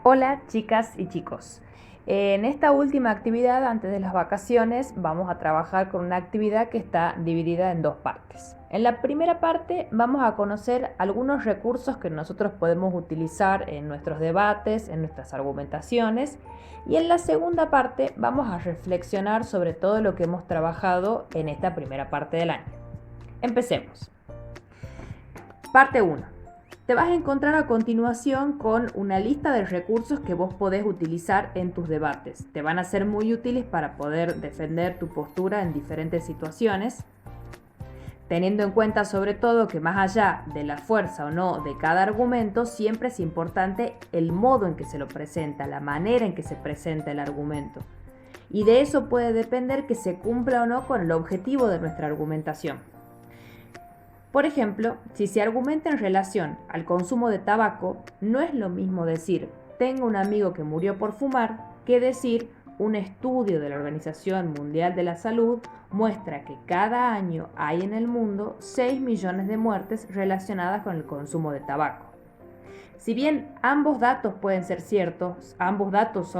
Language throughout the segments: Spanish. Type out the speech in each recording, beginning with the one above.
Hola chicas y chicos. En esta última actividad, antes de las vacaciones, vamos a trabajar con una actividad que está dividida en dos partes. En la primera parte vamos a conocer algunos recursos que nosotros podemos utilizar en nuestros debates, en nuestras argumentaciones, y en la segunda parte vamos a reflexionar sobre todo lo que hemos trabajado en esta primera parte del año. Empecemos. Parte 1. Te vas a encontrar a continuación con una lista de recursos que vos podés utilizar en tus debates. Te van a ser muy útiles para poder defender tu postura en diferentes situaciones, teniendo en cuenta sobre todo que más allá de la fuerza o no de cada argumento, siempre es importante el modo en que se lo presenta, la manera en que se presenta el argumento. Y de eso puede depender que se cumpla o no con el objetivo de nuestra argumentación. Por ejemplo, si se argumenta en relación al consumo de tabaco, no es lo mismo decir tengo un amigo que murió por fumar que decir un estudio de la Organización Mundial de la Salud muestra que cada año hay en el mundo 6 millones de muertes relacionadas con el consumo de tabaco. Si bien ambos datos pueden ser ciertos, ambos datos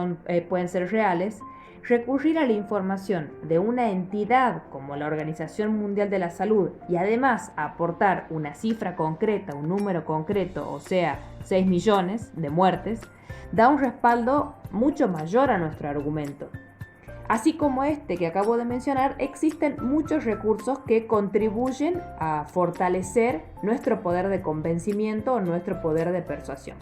pueden ser reales, recurrir a la información de una entidad como la Organización Mundial de la Salud y además aportar una cifra concreta, un número concreto, o sea, 6 millones de muertes, da un respaldo mucho mayor a nuestro argumento. Así como este que acabo de mencionar, existen muchos recursos que contribuyen a fortalecer nuestro poder de convencimiento o nuestro poder de persuasión.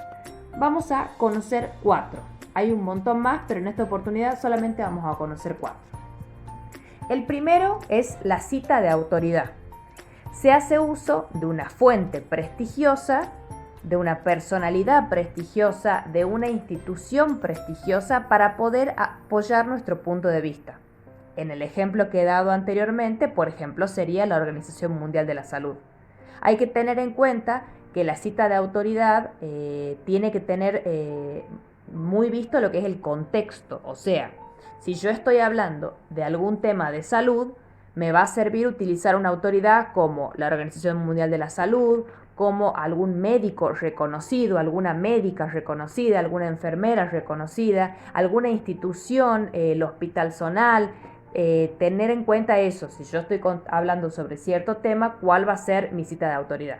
Vamos a conocer 4. Hay un montón más, pero en esta oportunidad solamente vamos a conocer 4. El primero es la cita de autoridad. Se hace uso de una fuente prestigiosa, de una personalidad prestigiosa, de una institución prestigiosa para poder apoyar nuestro punto de vista. En el ejemplo que he dado anteriormente, por ejemplo, sería la Organización Mundial de la Salud. Hay que tener en cuenta que la cita de autoridad tiene que tener muy visto lo que es el contexto. O sea, si yo estoy hablando de algún tema de salud, me va a servir utilizar una autoridad como la Organización Mundial de la Salud, como algún médico reconocido, alguna médica reconocida, alguna enfermera reconocida, alguna institución, el Hospital Zonal. Tener en cuenta eso, si yo estoy hablando sobre cierto tema, cuál va a ser mi cita de autoridad,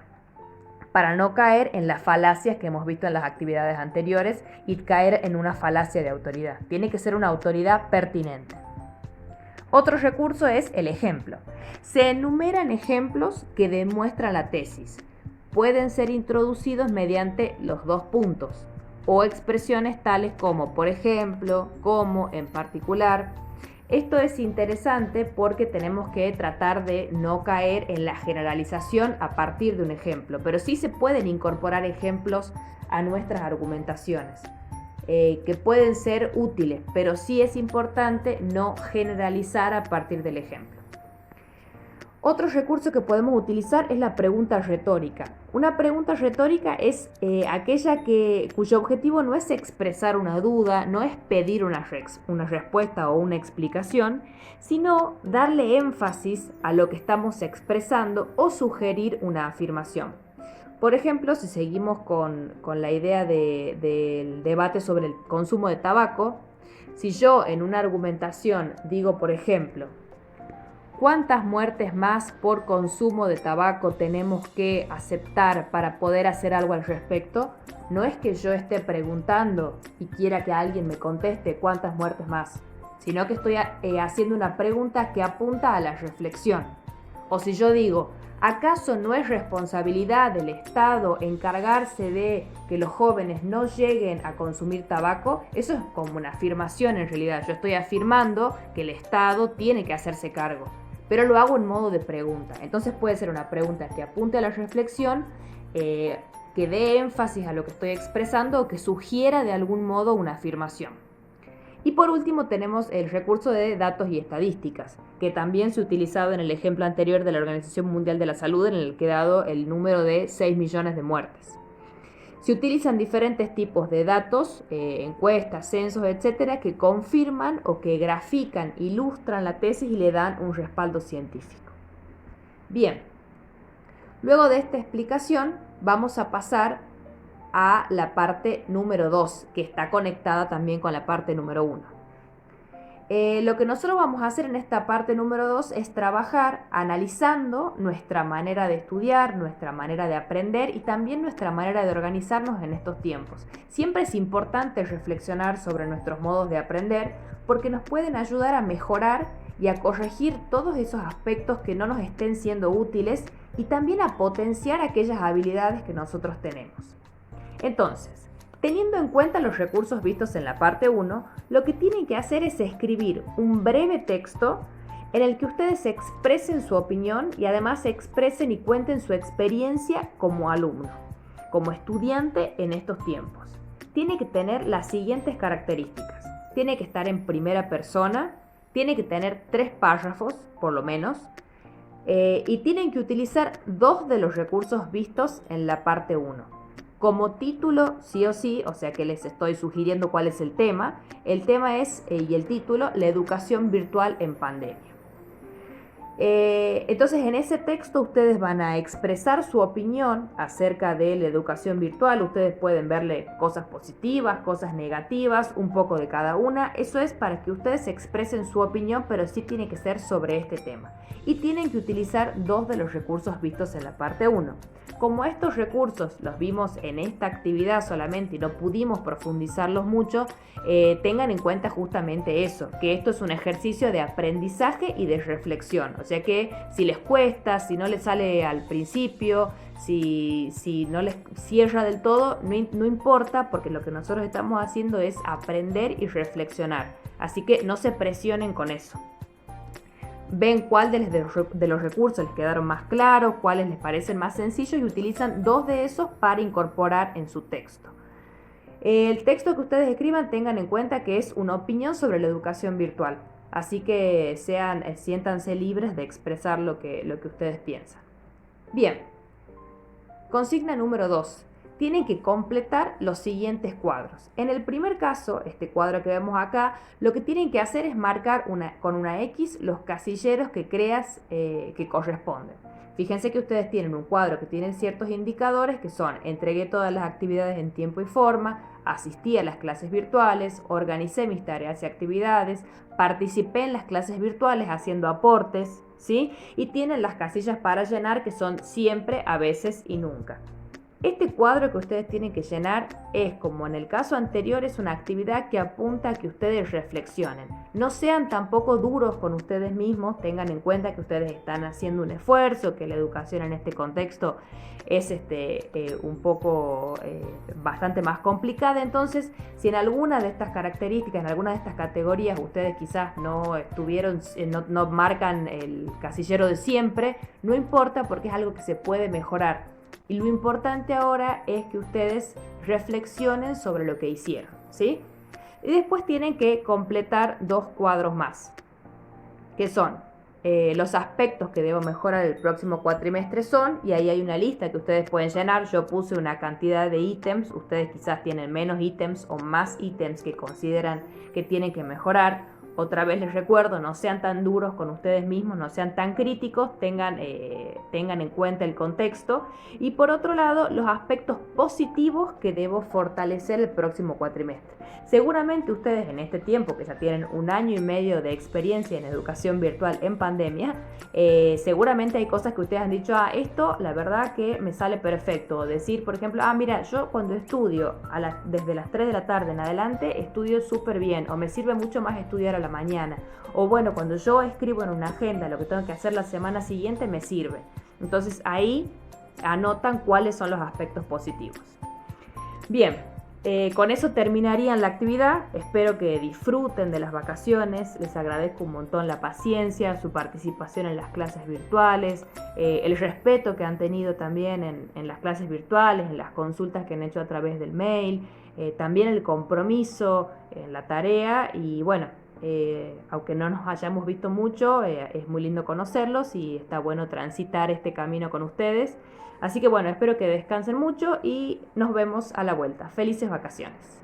para no caer en las falacias que hemos visto en las actividades anteriores y caer en una falacia de autoridad. Tiene que ser una autoridad pertinente. Otro recurso es el ejemplo. Se enumeran ejemplos que demuestran la tesis. Pueden ser introducidos mediante los dos puntos o expresiones tales como por ejemplo, como, en particular. Esto es interesante porque tenemos que tratar de no caer en la generalización a partir de un ejemplo, pero sí se pueden incorporar ejemplos a nuestras argumentaciones que pueden ser útiles, pero sí es importante no generalizar a partir del ejemplo. Otro recurso que podemos utilizar es la pregunta retórica. Una pregunta retórica es aquella cuyo objetivo no es expresar una duda, no es pedir una respuesta o una explicación, sino darle énfasis a lo que estamos expresando o sugerir una afirmación. Por ejemplo, si seguimos con la idea del debate sobre el consumo de tabaco, si yo en una argumentación digo, por ejemplo, ¿cuántas muertes más por consumo de tabaco tenemos que aceptar para poder hacer algo al respecto? No es que yo esté preguntando y quiera que alguien me conteste cuántas muertes más, sino que estoy haciendo una pregunta que apunta a la reflexión. O si yo digo, ¿acaso no es responsabilidad del Estado encargarse de que los jóvenes no lleguen a consumir tabaco? Eso es como una afirmación en realidad. Yo estoy afirmando que el Estado tiene que hacerse cargo, pero lo hago en modo de pregunta. Entonces puede ser una pregunta que apunte a la reflexión, que dé énfasis a lo que estoy expresando o que sugiera de algún modo una afirmación. Y por último tenemos el recurso de datos y estadísticas, que también se ha utilizado en el ejemplo anterior de la Organización Mundial de la Salud, en el que he dado el número de 6 millones de muertes. Se utilizan diferentes tipos de datos, encuestas, censos, etcétera, que confirman o que grafican, ilustran la tesis y le dan un respaldo científico. Bien, luego de esta explicación vamos a pasar a la parte número 2, que está conectada también con la parte número 1. Lo que nosotros vamos a hacer en esta parte número 2 es trabajar analizando nuestra manera de estudiar, nuestra manera de aprender y también nuestra manera de organizarnos en estos tiempos. Siempre es importante reflexionar sobre nuestros modos de aprender porque nos pueden ayudar a mejorar y a corregir todos esos aspectos que no nos estén siendo útiles y también a potenciar aquellas habilidades que nosotros tenemos. Entonces, teniendo en cuenta los recursos vistos en la parte 1, lo que tienen que hacer es escribir un breve texto en el que ustedes expresen su opinión y además expresen y cuenten su experiencia como alumno, como estudiante en estos tiempos. Tiene que tener las siguientes características. Tiene que estar en primera persona, tiene que tener 3 párrafos, por lo menos, y tienen que utilizar 2 de los recursos vistos en la parte 1. Como título, sí o sí, o sea que les estoy sugiriendo cuál es el tema. El tema es, y el título, la educación virtual en pandemia. Entonces en ese texto ustedes van a expresar su opinión acerca de la educación virtual. Ustedes pueden verle cosas positivas, cosas negativas, un poco de cada una. Eso es para que ustedes expresen su opinión, pero sí tiene que ser sobre este tema. Y tienen que utilizar 2 de los recursos vistos en la parte 1. Como estos recursos los vimos en esta actividad solamente y no pudimos profundizarlos mucho, tengan en cuenta justamente eso, que esto es un ejercicio de aprendizaje y de reflexión. O sea que si les cuesta, si no les sale al principio, si no les cierra del todo, no importa, porque lo que nosotros estamos haciendo es aprender y reflexionar. Así que no se presionen con eso. Ven cuál de los recursos les quedaron más claros, cuáles les parecen más sencillos y utilizan 2 de esos para incorporar en su texto. El texto que ustedes escriban tengan en cuenta que es una opinión sobre la educación virtual, así que siéntanse libres de expresar lo que ustedes piensan. Bien, consigna número 2. Tienen que completar los siguientes cuadros. En el primer caso, este cuadro que vemos acá, lo que tienen que hacer es marcar con una X los casilleros que creas que corresponden. Fíjense que ustedes tienen un cuadro que tiene ciertos indicadores que son: entregué todas las actividades en tiempo y forma, asistí a las clases virtuales, organicé mis tareas y actividades, participé en las clases virtuales haciendo aportes, ¿sí? Y tienen las casillas para llenar que son siempre, a veces y nunca. Este cuadro que ustedes tienen que llenar es, como en el caso anterior, es una actividad que apunta a que ustedes reflexionen. No sean tampoco duros con ustedes mismos, tengan en cuenta que ustedes están haciendo un esfuerzo, que la educación en este contexto es un poco bastante más complicada. Entonces, si en alguna de estas características, en alguna de estas categorías, ustedes quizás no estuvieron, no marcan el casillero de siempre, no importa, porque es algo que se puede mejorar. Y lo importante ahora es que ustedes reflexionen sobre lo que hicieron, ¿sí? Y después tienen que completar 2 cuadros más, que son los aspectos que debo mejorar el próximo cuatrimestre son, y ahí hay una lista que ustedes pueden llenar. Yo puse una cantidad de ítems, ustedes quizás tienen menos ítems o más ítems que consideran que tienen que mejorar. Otra vez les recuerdo, no sean tan duros con ustedes mismos, no sean tan críticos, tengan en cuenta el contexto. Y por otro lado, los aspectos positivos que debo fortalecer el próximo cuatrimestre. Seguramente ustedes en este tiempo, que ya tienen 1 año y medio de experiencia en educación virtual en pandemia, seguramente hay cosas que ustedes han dicho: esto la verdad que me sale perfecto. O decir, por ejemplo, mira, yo cuando estudio desde las 3 de la tarde en adelante, estudio súper bien, o me sirve mucho más estudiar a la mañana, o bueno, cuando yo escribo en una agenda lo que tengo que hacer la semana siguiente, me sirve. Entonces ahí anotan cuáles son los aspectos positivos. Bien, con eso terminarían la actividad. Espero que disfruten de las vacaciones. Les agradezco un montón la paciencia, su participación en las clases virtuales, el respeto que han tenido también en las clases virtuales, en las consultas que han hecho a través del mail, también el compromiso en la tarea. Y bueno, aunque no nos hayamos visto mucho, es muy lindo conocerlos y está bueno transitar este camino con ustedes. Así que bueno, espero que descansen mucho y nos vemos a la vuelta. Felices vacaciones.